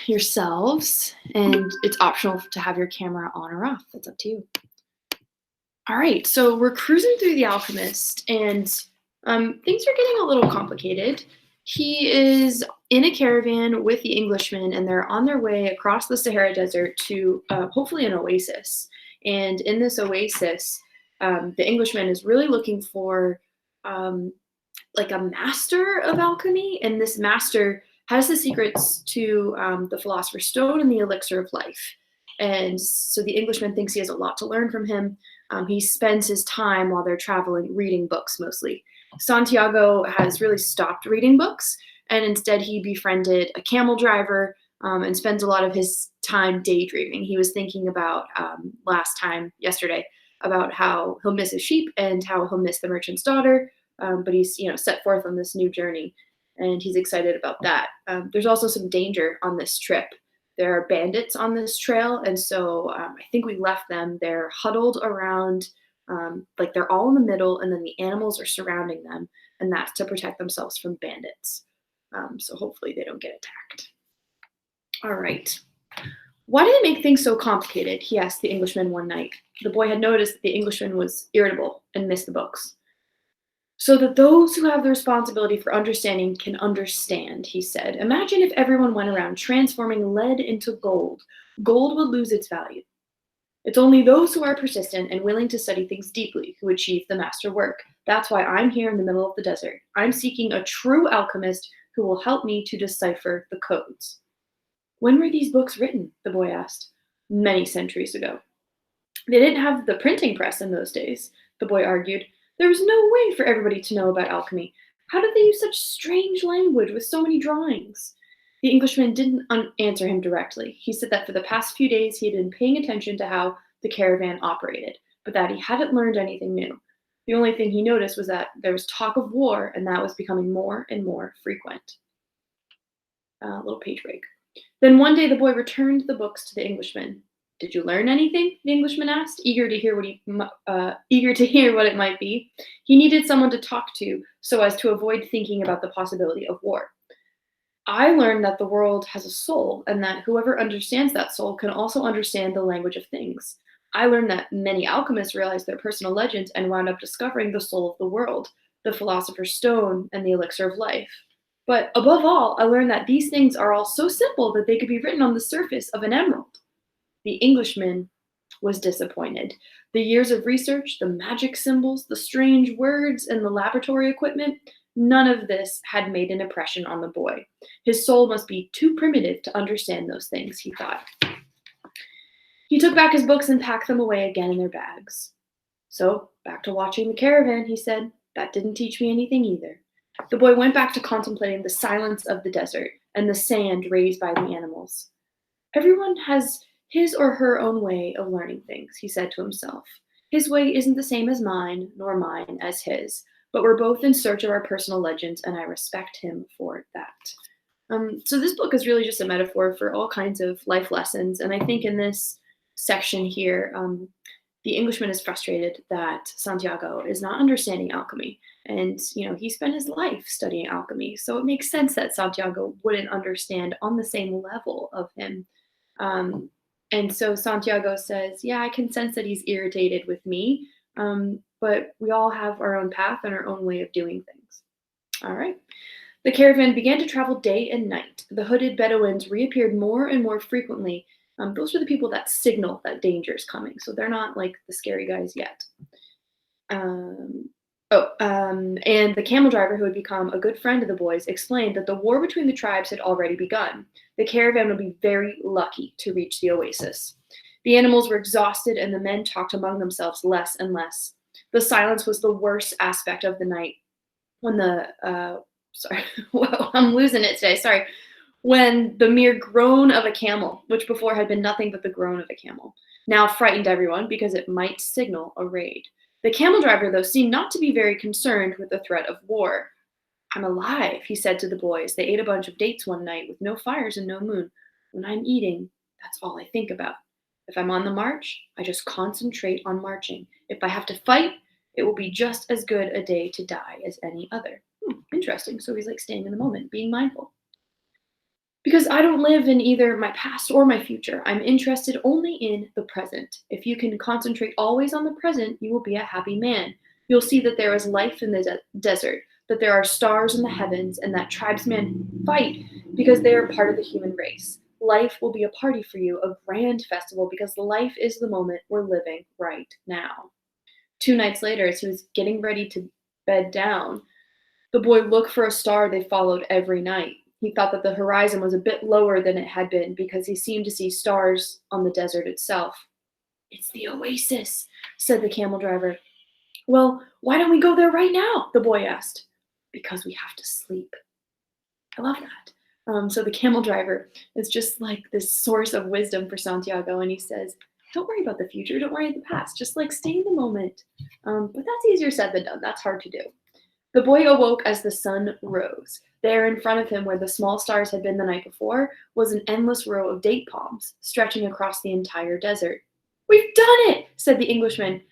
yourselves, and it's optional to have your camera on or off. That's up to you. All right, so we're cruising through The Alchemist, and things are getting a little complicated. He is in a caravan with the Englishman, and they're on their way across the Sahara Desert to hopefully an oasis. And in this oasis, the Englishman is really looking for um, like a master of alchemy, and this master has the secrets to the Philosopher's Stone and the elixir of life. And so the Englishman thinks he has a lot to learn from him. He spends his time while they're traveling reading books mostly. Santiago has really stopped reading books, and instead he befriended a camel driver and spends a lot of his time daydreaming. He was thinking about yesterday, about how he'll miss his sheep and how he'll miss the merchant's daughter, but he's set forth on this new journey, and he's excited about that. There's also some danger on this trip. There are bandits on this trail, and so I think we left them. They're huddled around, like they're all in the middle, and then the animals are surrounding them, and that's to protect themselves from bandits. So hopefully they don't get attacked. All right. Why did it make things so complicated? He asked the Englishman one night. The boy had noticed that the Englishman was irritable and missed the books. So that those who have the responsibility for understanding can understand, he said. Imagine if everyone went around transforming lead into gold. Gold would lose its value. It's only those who are persistent and willing to study things deeply who achieve the master work. That's why I'm here in the middle of the desert. I'm seeking a true alchemist who will help me to decipher the codes. When were these books written? The boy asked. Many centuries ago. They didn't have the printing press in those days, the boy argued. There was no way for everybody to know about alchemy. How did they use such strange language with so many drawings? The Englishman didn't answer him directly. He said that for the past few days he had been paying attention to how the caravan operated, but that he hadn't learned anything new. The only thing he noticed was that there was talk of war, and that was becoming more and more frequent. Little page break. Then one day the boy returned the books to the Englishman. Did you learn anything? The Englishman asked, eager to hear what it might be. He needed someone to talk to so as to avoid thinking about the possibility of war. I learned that the world has a soul, and that whoever understands that soul can also understand the language of things. I learned that many alchemists realized their personal legends and wound up discovering the soul of the world, the Philosopher's Stone, and the elixir of life. But above all, I learned that these things are all so simple that they could be written on the surface of an emerald. The Englishman was disappointed. The years of research, the magic symbols, the strange words, and the laboratory equipment, none of this had made an impression on the boy. His soul must be too primitive to understand those things, he thought. He took back his books and packed them away again in their bags. So, back to watching the caravan, he said. That didn't teach me anything either. The boy went back to contemplating the silence of the desert and the sand raised by the animals. Everyone has his or her own way of learning things, he said to himself. His way isn't the same as mine, nor mine as his, but we're both in search of our personal legends, and I respect him for that. So this book is really just a metaphor for all kinds of life lessons, and I think in this section here, the Englishman is frustrated that Santiago is not understanding alchemy, and he spent his life studying alchemy, so it makes sense that Santiago wouldn't understand on the same level of him. And so Santiago says, yeah, I can sense that he's irritated with me, but we all have our own path and our own way of doing things. All right. The caravan began to travel day and night. The hooded Bedouins reappeared more and more frequently. Those are the people that signal that danger is coming, so they're not like the scary guys yet. And the camel driver, who had become a good friend of the boys, explained that the war between the tribes had already begun. The caravan would be very lucky to reach the oasis. The animals were exhausted, and the men talked among themselves less and less. The silence was the worst aspect of the night. When whoa, I'm losing it today, sorry. When the mere groan of a camel, which before had been nothing but the groan of a camel, now frightened everyone because it might signal a raid. The camel driver, though, seemed not to be very concerned with the threat of war. I'm alive, he said to the boys. They ate a bunch of dates one night with no fires and no moon. When I'm eating, that's all I think about. If I'm on the march, I just concentrate on marching. If I have to fight, it will be just as good a day to die as any other. Interesting. So he's like staying in the moment, being mindful. Because I don't live in either my past or my future. I'm interested only in the present. If you can concentrate always on the present, you will be a happy man. You'll see that there is life in the desert, that there are stars in the heavens, and that tribesmen fight because they are part of the human race. Life will be a party for you, a grand festival, because life is the moment we're living right now. 2 nights later, as he was getting ready to bed down, the boy looked for a star they followed every night. He thought that the horizon was a bit lower than it had been because he seemed to see stars on the desert itself. It's the oasis, said the camel driver. Well, why don't we go there right now? The boy asked. Because we have to sleep. I love that. So the camel driver is just like this source of wisdom for Santiago, and he says, "Don't worry about the future. Don't worry about the past. Just like stay in the moment." But that's easier said than done. That's hard to do. The boy awoke as the sun rose. There in front of him, where the small stars had been the night before, was an endless row of date palms stretching across the entire desert. "We've done it," said the Englishman,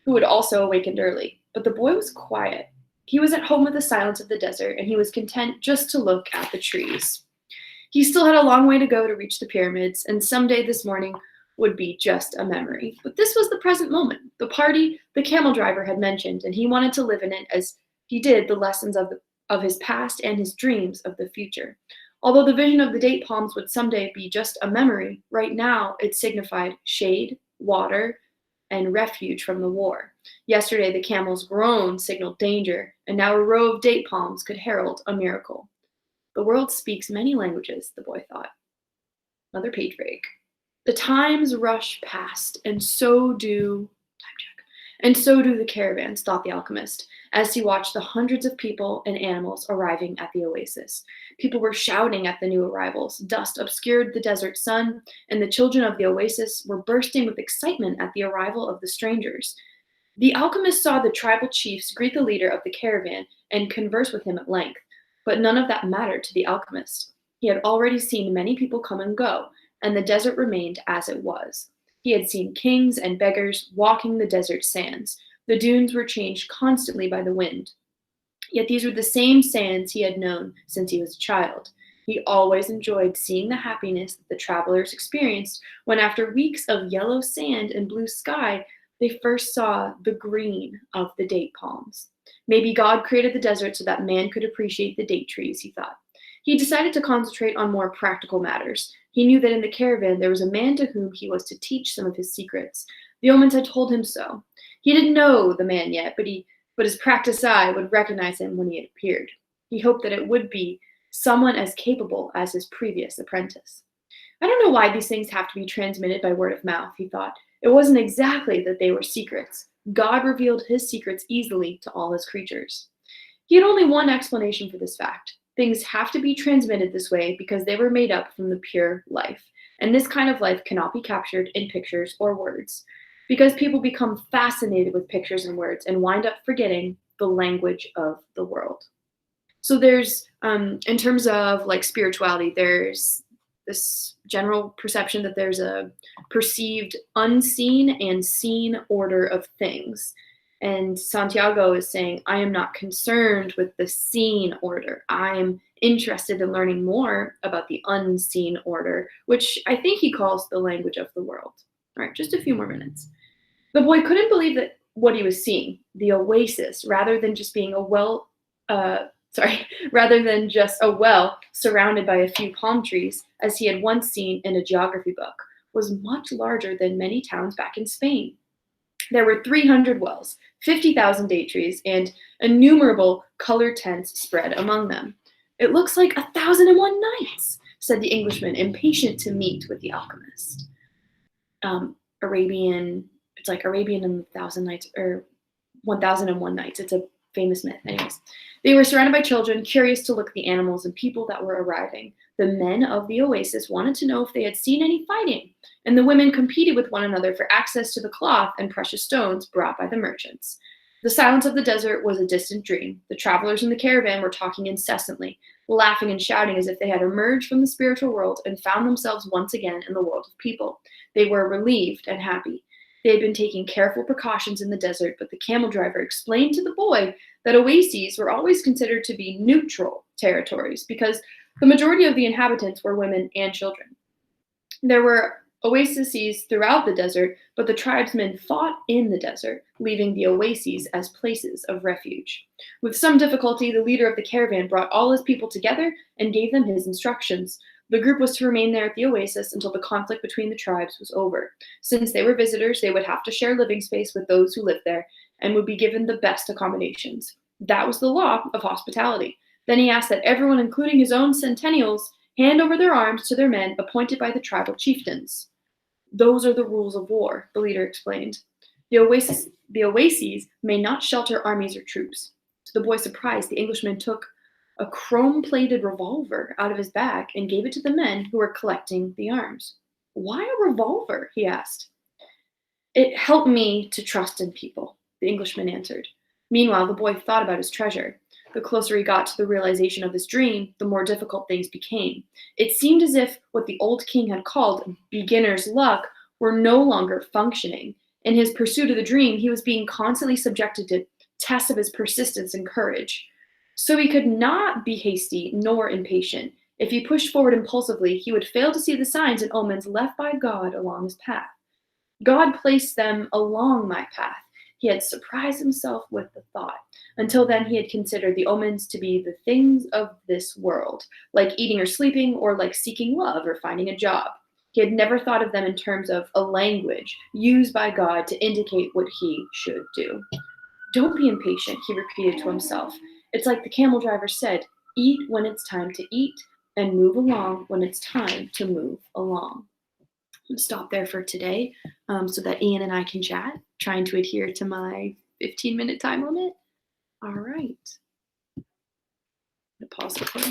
who had also awakened early. But the boy was quiet. He was at home with the silence of the desert, and he was content just to look at the trees. He still had a long way to go to reach the pyramids, and someday this morning would be just a memory. But this was the present moment, the party the camel driver had mentioned, and he wanted to live in it as he did the lessons of his past and his dreams of the future. Although the vision of the date palms would someday be just a memory, right now it signified shade, water, and refuge from the war. Yesterday, the camel's groan signaled danger, and now a row of date palms could herald a miracle. The world speaks many languages, the boy thought. Another page break. The times rush past, and so do time check. And so do the caravans, thought the alchemist, as he watched the hundreds of people and animals arriving at the oasis. People were shouting at the new arrivals. Dust obscured the desert sun, and the children of the oasis were bursting with excitement at the arrival of the strangers. The alchemist saw the tribal chiefs greet the leader of the caravan and converse with him at length, but none of that mattered to the alchemist. He had already seen many people come and go, and the desert remained as it was. He had seen kings and beggars walking the desert sands. The dunes were changed constantly by the wind. Yet these were the same sands he had known since he was a child. He always enjoyed seeing the happiness that the travelers experienced when, after weeks of yellow sand and blue sky, they first saw the green of the date palms. Maybe God created the desert so that man could appreciate the date trees, he thought. He decided to concentrate on more practical matters. He knew that in the caravan there was a man to whom he was to teach some of his secrets. The omens had told him so. He didn't know the man yet, but his practiced eye would recognize him when he had appeared. He hoped that it would be someone as capable as his previous apprentice. I don't know why these things have to be transmitted by word of mouth, he thought. It wasn't exactly that they were secrets. God revealed his secrets easily to all his creatures. He had only one explanation for this fact. Things have to be transmitted this way because they were made up from the pure life. And this kind of life cannot be captured in pictures or words. Because people become fascinated with pictures and words and wind up forgetting the language of the world. So there's, in terms of like spirituality, there's this general perception that there's a perceived unseen and seen order of things. And Santiago is saying, I am not concerned with the seen order. I'm interested in learning more about the unseen order, which I think he calls the language of the world. All right, just a few more minutes. The boy couldn't believe that what he was seeing, the oasis, rather than just a well surrounded by a few palm trees, as he had once seen in a geography book, was much larger than many towns back in Spain. There were 300 wells, 50,000 date trees, and innumerable colored tents spread among them. It looks like 1,001 nights, said the Englishman, impatient to meet with the alchemist. It's like Arabian and 1,000 Nights, or 1,001 Nights. It's a famous myth. Anyways, they were surrounded by children, curious to look at the animals and people that were arriving. The men of the oasis wanted to know if they had seen any fighting, and the women competed with one another for access to the cloth and precious stones brought by the merchants. The silence of the desert was a distant dream. The travelers in the caravan were talking incessantly, laughing and shouting as if they had emerged from the spiritual world and found themselves once again in the world of people. They were relieved and happy. They had been taking careful precautions in the desert, but the camel driver explained to the boy that oases were always considered to be neutral territories because The majority of the inhabitants were women and children. There were oases throughout the desert, but the tribesmen fought in the desert, leaving the oases as places of refuge. With some difficulty, the leader of the caravan brought all his people together and gave them his instructions. The group was to remain there at the oasis until the conflict between the tribes was over. Since they were visitors, they would have to share living space with those who lived there and would be given the best accommodations. That was the law of hospitality. Then he asked that everyone, including his own centennials, hand over their arms to their men appointed by the tribal chieftains. Those are the rules of war, the leader explained. The oases may not shelter armies or troops. To the boy's surprise, the Englishman took a chrome-plated revolver out of his bag and gave it to the men who were collecting the arms. Why a revolver? He asked. It helped me to trust in people, the Englishman answered. Meanwhile, the boy thought about his treasure. The closer he got to the realization of his dream, the more difficult things became. It seemed as if what the old king had called beginner's luck were no longer functioning. In his pursuit of the dream, he was being constantly subjected to tests of his persistence and courage. So he could not be hasty nor impatient. If he pushed forward impulsively, he would fail to see the signs and omens left by God along his path. God placed them along my path. He had surprised himself with the thought. Until then, he had considered the omens to be the things of this world, like eating or sleeping, or like seeking love or finding a job. He had never thought of them in terms of a language used by God to indicate what he should do. Don't be impatient, he repeated to himself. It's like the camel driver said, eat when it's time to eat, and move along when it's time to move along. Stop there for today so that Ian and I can chat, trying to adhere to my 15-minute time limit. All right. I'm going to pause the recording.